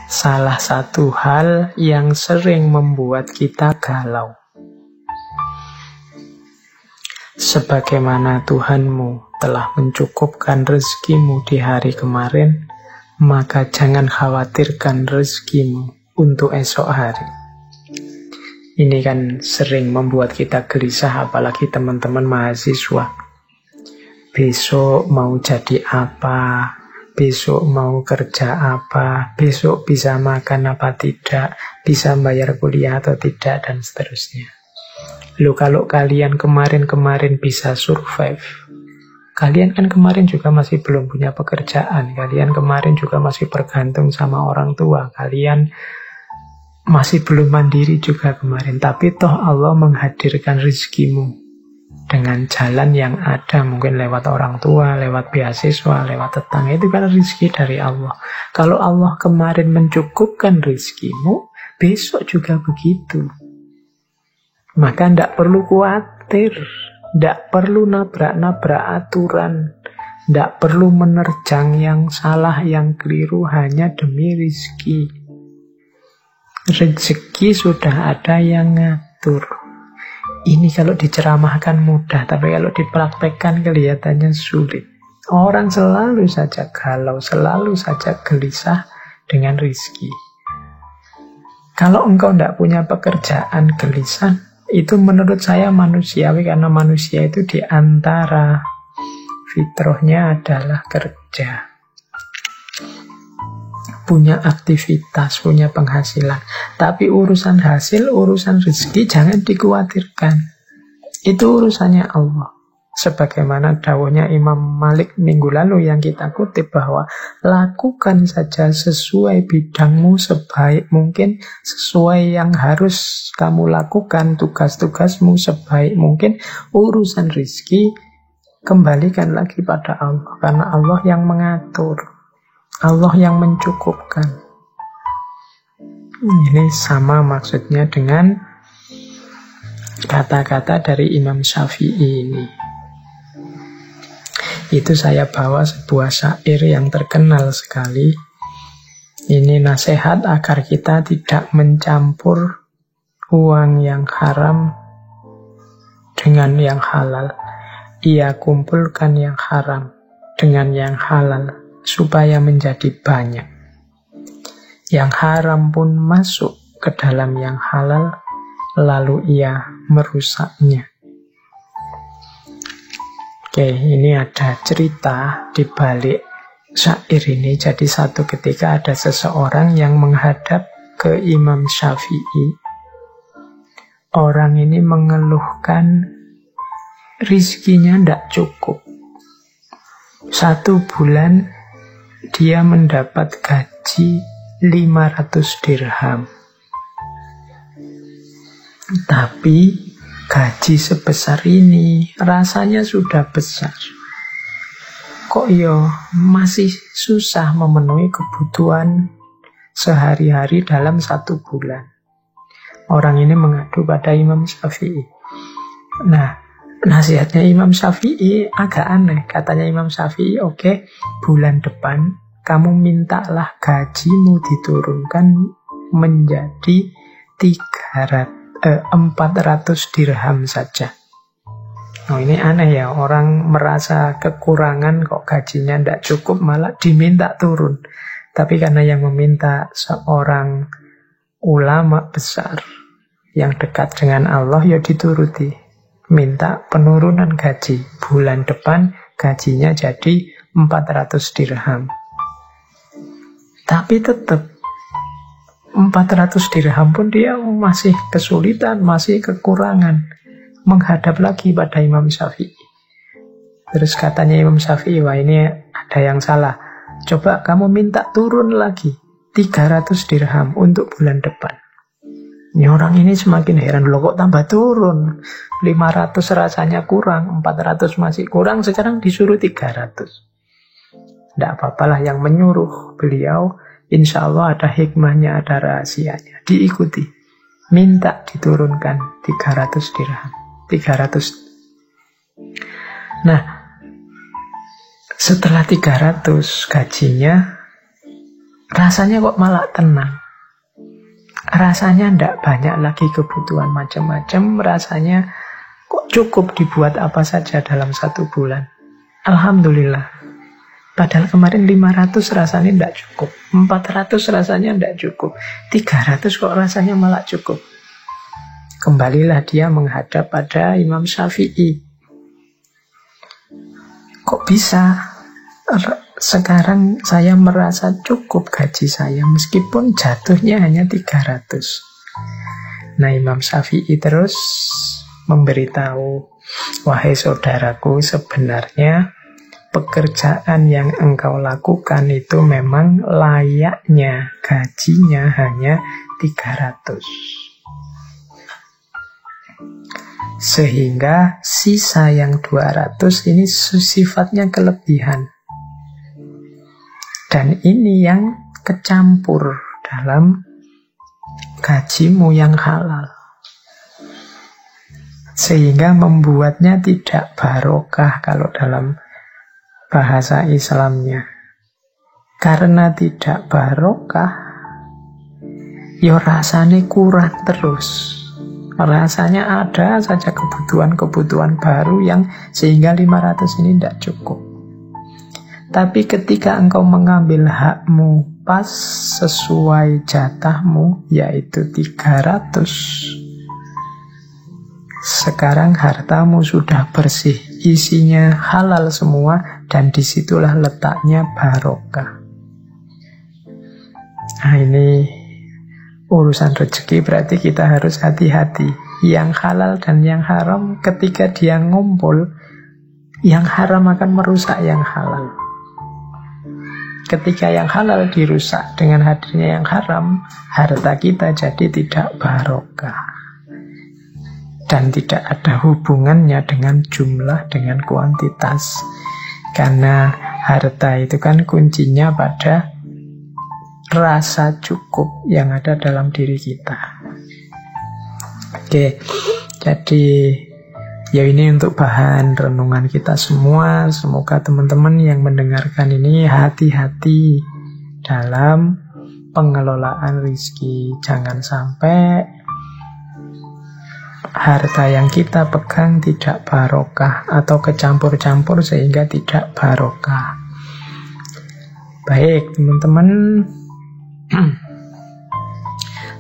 salah satu hal yang sering membuat kita galau. Sebagaimana Tuhanmu telah mencukupkan rezekimu di hari kemarin, maka jangan khawatirkan rezekimu untuk esok hari. Ini kan sering membuat kita gelisah, apalagi teman-teman mahasiswa. Besok mau jadi apa? Besok mau kerja apa? Besok bisa makan apa tidak? Bisa bayar kuliah atau tidak? Dan seterusnya. Loh, kalau kalian kemarin-kemarin bisa survive, kalian kan kemarin juga masih belum punya pekerjaan. Kalian kemarin juga masih bergantung sama orang tua. Kalian masih belum mandiri juga kemarin. Tapi toh Allah menghadirkan rezekimu dengan jalan yang ada, mungkin lewat orang tua, lewat beasiswa, lewat tetangga. Itu kan rezeki dari Allah. Kalau Allah kemarin mencukupkan rezekimu, besok juga begitu. Maka tidak perlu khawatir, tidak perlu nabrak-nabrak aturan, tidak perlu menerjang yang salah, yang keliru hanya demi rezeki. Rezeki sudah ada yang ngatur. Ini kalau diceramahkan mudah, tapi kalau dipraktekkan kelihatannya sulit. Orang selalu saja galau, selalu saja gelisah dengan rezeki. Kalau engkau tidak punya pekerjaan, gelisah, itu menurut saya manusiawi, karena manusia itu diantara fitrahnya adalah kerja. Punya aktivitas, punya penghasilan. Tapi urusan hasil, urusan rezeki jangan dikhawatirkan. Itu urusannya Allah. Sebagaimana dawuhnya Imam Malik minggu lalu yang kita kutip, bahwa lakukan saja sesuai bidangmu sebaik mungkin, sesuai yang harus kamu lakukan, tugas-tugasmu sebaik mungkin. Urusan rezeki kembalikan lagi pada Allah, karena Allah yang mengatur, Allah yang mencukupkan. Ini sama maksudnya dengan kata-kata dari Imam Syafi'i ini. Itu saya bawa sebuah syair yang terkenal sekali. Ini nasihat agar kita tidak mencampur uang yang haram dengan yang halal. Ia kumpulkan yang haram dengan yang halal, supaya menjadi banyak. Yang haram pun masuk ke dalam yang halal, lalu ia merusaknya. Oke, ini ada cerita di balik syair ini. Jadi satu ketika ada seseorang yang menghadap ke Imam Syafi'i. Orang ini mengeluhkan rizkinya tidak cukup. 1 bulan dia mendapat gaji 500 dirham. Tapi gaji sebesar ini rasanya sudah besar. Kok masih susah memenuhi kebutuhan sehari-hari dalam 1 bulan. Orang ini mengadu pada Imam Syafi'i. Nah, nasihatnya Imam Syafi'i agak aneh. Katanya Imam Syafi'i, oke, bulan depan kamu mintalah gajimu diturunkan menjadi 400 dirham saja. Oh, ini aneh ya, orang merasa kekurangan kok gajinya tidak cukup malah diminta turun. Tapi karena yang meminta seorang ulama besar yang dekat dengan Allah, ya dituruti. Minta penurunan gaji. Bulan depan gajinya jadi 400 dirham. Tapi tetap 400 dirham pun dia masih kesulitan, masih kekurangan. Menghadap lagi pada Imam Syafi'i. Terus katanya Imam Syafi'i, wah ini ada yang salah. Coba kamu minta turun lagi 300 dirham untuk bulan depan. Ini orang ini semakin heran, loh kok tambah turun. 500 rasanya kurang, 400 masih kurang, sekarang disuruh 300. Tidak apa-apalah, yang menyuruh beliau insya Allah ada hikmahnya, ada rahasianya. Diikuti. Minta diturunkan 300 dirham. 300. Nah, setelah 300 gajinya rasanya kok malah tenang. Rasanya ndak banyak lagi kebutuhan macam-macam, rasanya kok cukup dibuat apa saja dalam 1 bulan. Alhamdulillah. Padahal kemarin 500 rasanya ndak cukup, 400 rasanya ndak cukup, 300 kok rasanya malah cukup. Kembalilah dia menghadap pada Imam Syafi'i. Kok bisa sekarang saya merasa cukup gaji saya meskipun jatuhnya hanya 300? Nah, Imam Syafi'i terus memberitahu, wahai saudaraku, sebenarnya pekerjaan yang engkau lakukan itu memang layaknya gajinya hanya 300. Sehingga sisa yang 200 ini sifatnya kelebihan. Dan ini yang kecampur dalam gajimu yang halal. Sehingga membuatnya tidak barokah kalau dalam bahasa Islamnya. Karena tidak barokah, ya rasanya kurang terus. Rasanya ada saja kebutuhan-kebutuhan baru yang sehingga 500 ini tidak cukup. Tapi ketika engkau mengambil hakmu pas sesuai jatahmu, yaitu 300, sekarang hartamu sudah bersih, isinya halal semua, dan disitulah letaknya barokah. Nah, ini urusan rezeki, berarti kita harus hati-hati. Yang halal dan yang haram ketika dia ngumpul, yang haram akan merusak yang halal. Ketika yang halal dirusak dengan hadirnya yang haram, harta kita jadi tidak barokah. Dan tidak ada hubungannya dengan jumlah, dengan kuantitas. Karena harta itu kan kuncinya pada rasa cukup yang ada dalam diri kita. Oke, jadi ya ini untuk bahan renungan kita semua. Semoga teman-teman yang mendengarkan ini hati-hati dalam pengelolaan rezeki. Jangan sampai harta yang kita pegang tidak barokah atau kecampur-campur sehingga tidak barokah. Baik, teman-teman,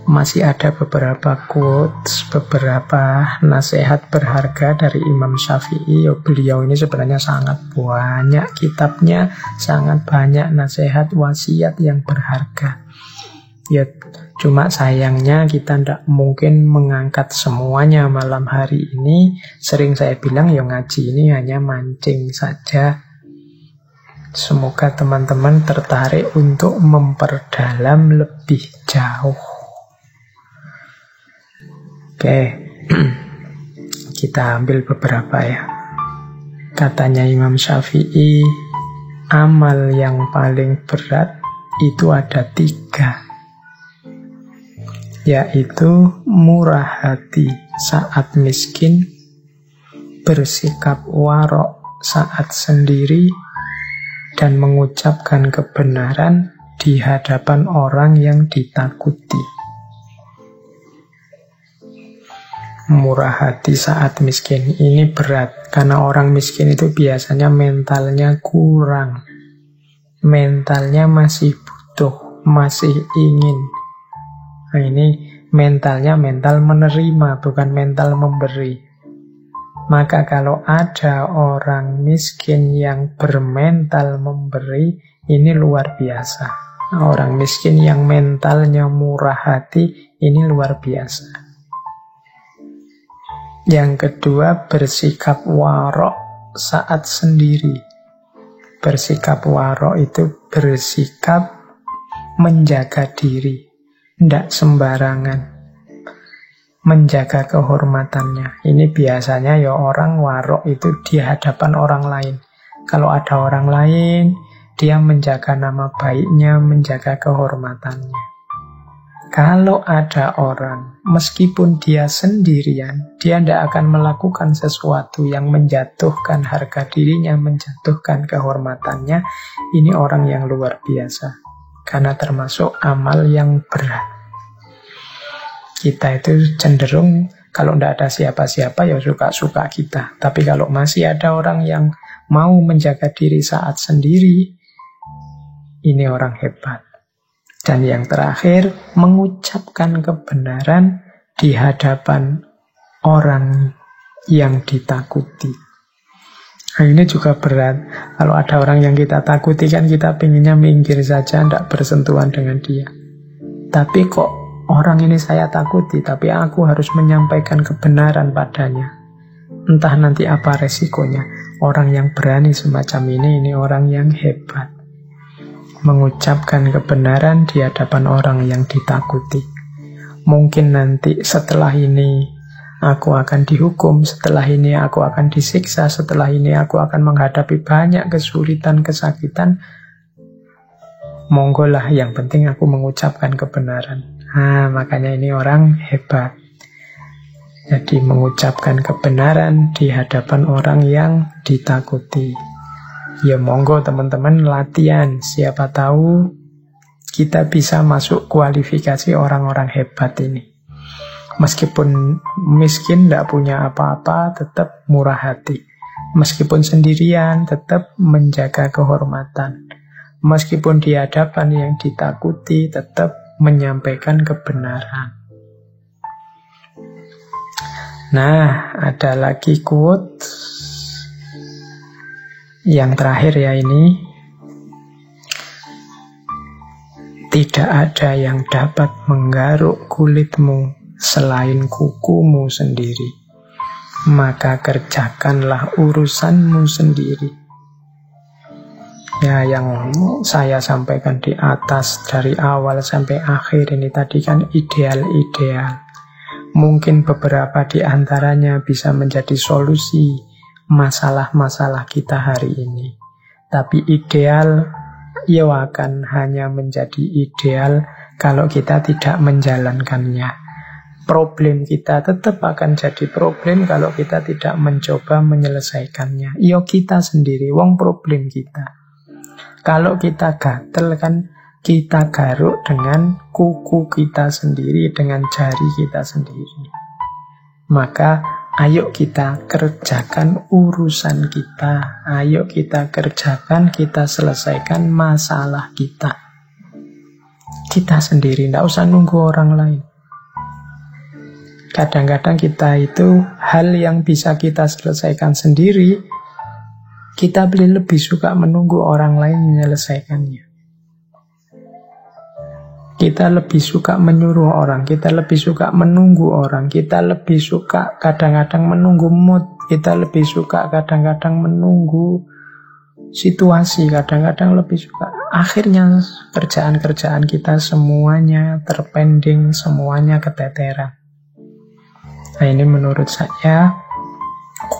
masih ada beberapa quotes, beberapa nasihat berharga dari Imam Syafi'i. Beliau ini sebenarnya sangat banyak kitabnya, sangat banyak nasihat wasiat yang berharga. Ya, cuma sayangnya kita tidak mungkin mengangkat semuanya malam hari ini. Sering saya bilang, ya ngaji ini hanya mancing saja. Semoga teman-teman tertarik untuk memperdalam lebih jauh. Oke, kita ambil beberapa ya. Katanya Imam Syafi'i, amal yang paling berat itu ada 3, yaitu murah hati saat miskin, bersikap warok saat sendiri, dan mengucapkan kebenaran di hadapan orang yang ditakuti. Murah hati saat miskin ini berat, karena orang miskin itu biasanya mentalnya kurang, mentalnya masih butuh, masih ingin. Nah, ini mentalnya mental menerima, bukan mental memberi. Maka kalau ada orang miskin yang bermental memberi, ini luar biasa. Orang miskin yang mentalnya murah hati, ini luar biasa. Yang kedua, bersikap warok saat sendiri. Bersikap warok itu bersikap menjaga diri, tidak sembarangan, menjaga kehormatannya. Ini biasanya ya orang warok itu di hadapan orang lain. Kalau ada orang lain, dia menjaga nama baiknya, menjaga kehormatannya. Kalau ada orang, meskipun dia sendirian, dia tidak akan melakukan sesuatu yang menjatuhkan harga dirinya, menjatuhkan kehormatannya. Ini orang yang luar biasa. karena termasuk amal yang berat. Kita itu cenderung kalau tidak ada siapa-siapa ya suka-suka kita. Tapi kalau masih ada orang yang mau menjaga diri saat sendiri, ini orang hebat. Dan yang terakhir, mengucapkan kebenaran di hadapan orang yang ditakuti. Nah, ini juga berat. Kalau ada orang yang kita takuti kan kita pengennya minggir saja, tidak bersentuhan dengan dia. Tapi kok orang ini saya takuti, tapi aku harus menyampaikan kebenaran padanya. Entah nanti apa resikonya. Orang yang berani semacam ini orang yang hebat. Mengucapkan kebenaran di hadapan orang yang ditakuti. Mungkin nanti setelah ini aku akan dihukum, setelah ini aku akan disiksa, setelah ini aku akan menghadapi banyak kesulitan, kesakitan. Monggolah, yang penting aku mengucapkan kebenaran. Makanya ini orang hebat. Jadi mengucapkan kebenaran di hadapan orang yang ditakuti. Ya monggo teman-teman latihan. Siapa tahu kita bisa masuk kualifikasi orang-orang hebat ini. Meskipun miskin, tidak punya apa-apa, tetap murah hati. Meskipun sendirian, tetap menjaga kehormatan. Meskipun di hadapan yang ditakuti, tetap menyampaikan kebenaran. Nah, ada lagi quote yang terakhir ya ini. Tidak ada yang dapat menggaruk kulitmu selain kukumu sendiri. Maka kerjakanlah urusanmu sendiri. Ya, yang saya sampaikan di atas dari awal sampai akhir ini tadi kan ideal-ideal. Mungkin beberapa di antaranya bisa menjadi solusi masalah-masalah kita hari ini. Tapi ideal ya akan hanya menjadi ideal kalau kita tidak menjalankannya. Problem kita tetap akan jadi problem kalau kita tidak mencoba menyelesaikannya. Yo kita sendiri, wong problem kita. Kalau kita gatel kan kita garuk dengan kuku kita sendiri, dengan jari kita sendiri. Maka ayo kita kerjakan urusan kita. Ayo kita kerjakan, kita selesaikan masalah kita. Kita sendiri, tidak usah nunggu orang lain. Kadang-kadang kita itu hal yang bisa kita selesaikan sendiri, kita lebih suka menunggu orang lain menyelesaikannya. Kita lebih suka menyuruh orang, kita lebih suka menunggu orang, kita lebih suka kadang-kadang menunggu mood, kita lebih suka kadang-kadang menunggu situasi, kadang-kadang lebih suka. Akhirnya kerjaan-kerjaan kita semuanya terpending, semuanya keteteran. Nah, ini menurut saya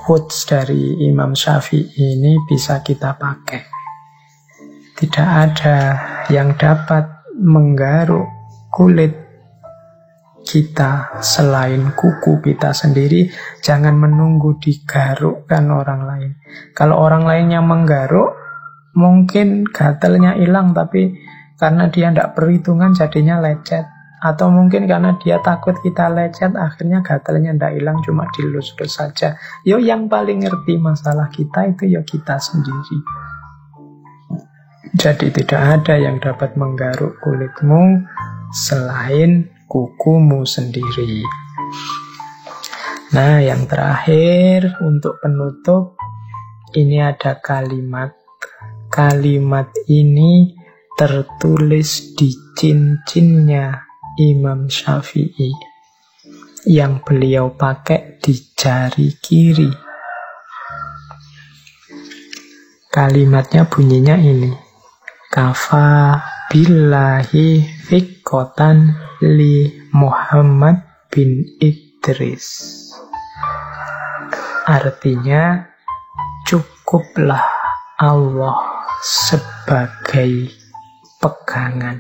quotes dari Imam Syafi'i ini bisa kita pakai. Tidak ada yang dapat menggaruk kulit kita selain kuku kita sendiri. Jangan menunggu digarukkan orang lain. Kalau orang lain yang menggaruk, mungkin gatalnya hilang, tapi karena dia tidak perhitungan jadinya lecet. Atau mungkin karena dia takut kita lecet, akhirnya gatalnya tidak hilang, cuma dilus-lus saja. Yo, yang paling ngerti masalah kita itu ya kita sendiri. Jadi tidak ada yang dapat menggaruk kulitmu selain kukumu sendiri. Nah, yang terakhir untuk penutup, ini ada kalimat. Kalimat ini tertulis di cincinnya Imam Syafi'i yang beliau pakai di jari kiri. Kalimatnya bunyinya ini. Kafa billahi fiqotan li Muhammad bin Idris. Artinya, cukuplah Allah sebagai pegangan,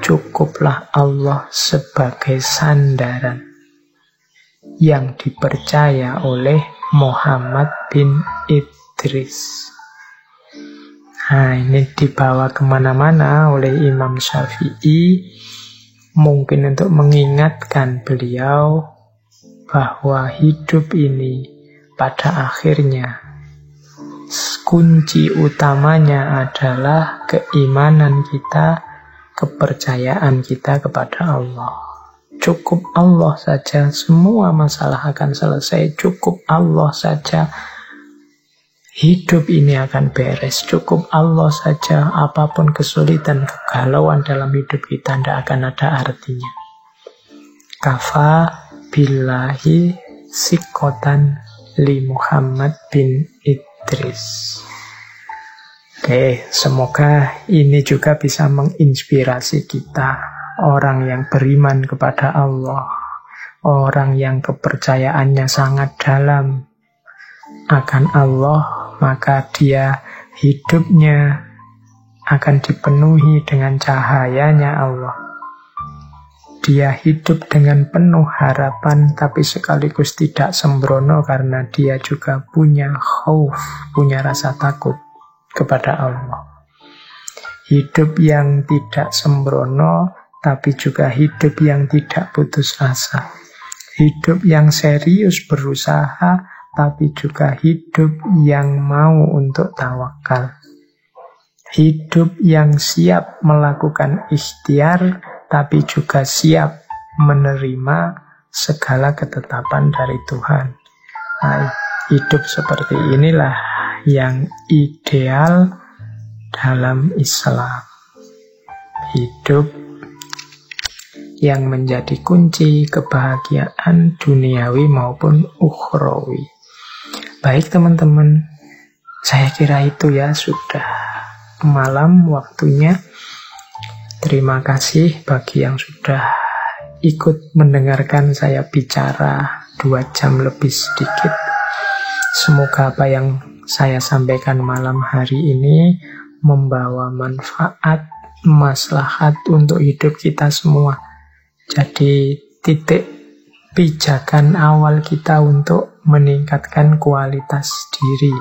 cukuplah Allah sebagai sandaran yang dipercaya oleh Muhammad bin Idris. Nah, ini dibawa kemana-mana oleh Imam Syafi'i, mungkin untuk mengingatkan beliau bahwa hidup ini pada akhirnya kunci utamanya adalah keimanan kita, kepercayaan kita kepada Allah. Cukup Allah saja, semua masalah akan selesai. Cukup Allah saja, hidup ini akan beres. Cukup Allah saja, apapun kesulitan, kegalauan dalam hidup kita tidak akan ada artinya. Kafa billahi sikotan li Muhammad bin Idris. Oke, semoga ini juga bisa menginspirasi kita, orang yang beriman kepada Allah, orang yang kepercayaannya sangat dalam akan Allah, maka dia hidupnya akan dipenuhi dengan cahayanya Allah. Dia hidup dengan penuh harapan, tapi sekaligus tidak sembrono karena dia juga punya khauf, punya rasa takut kepada Allah. Hidup yang tidak sembrono, tapi juga hidup yang tidak putus asa. Hidup yang serius berusaha, tapi juga hidup yang mau untuk tawakal. Hidup yang siap melakukan ikhtiar, tapi juga siap menerima segala ketetapan dari Tuhan. Nah, hidup seperti inilah yang ideal dalam Islam. Hidup yang menjadi kunci kebahagiaan duniawi maupun ukhrawi. Baik teman-teman, saya kira itu ya, sudah malam waktunya. Terima kasih bagi yang sudah ikut mendengarkan saya bicara 2 jam lebih sedikit. Semoga apa yang saya sampaikan malam hari ini membawa manfaat, maslahat untuk hidup kita semua. Jadi titik pijakan awal kita untuk meningkatkan kualitas diri.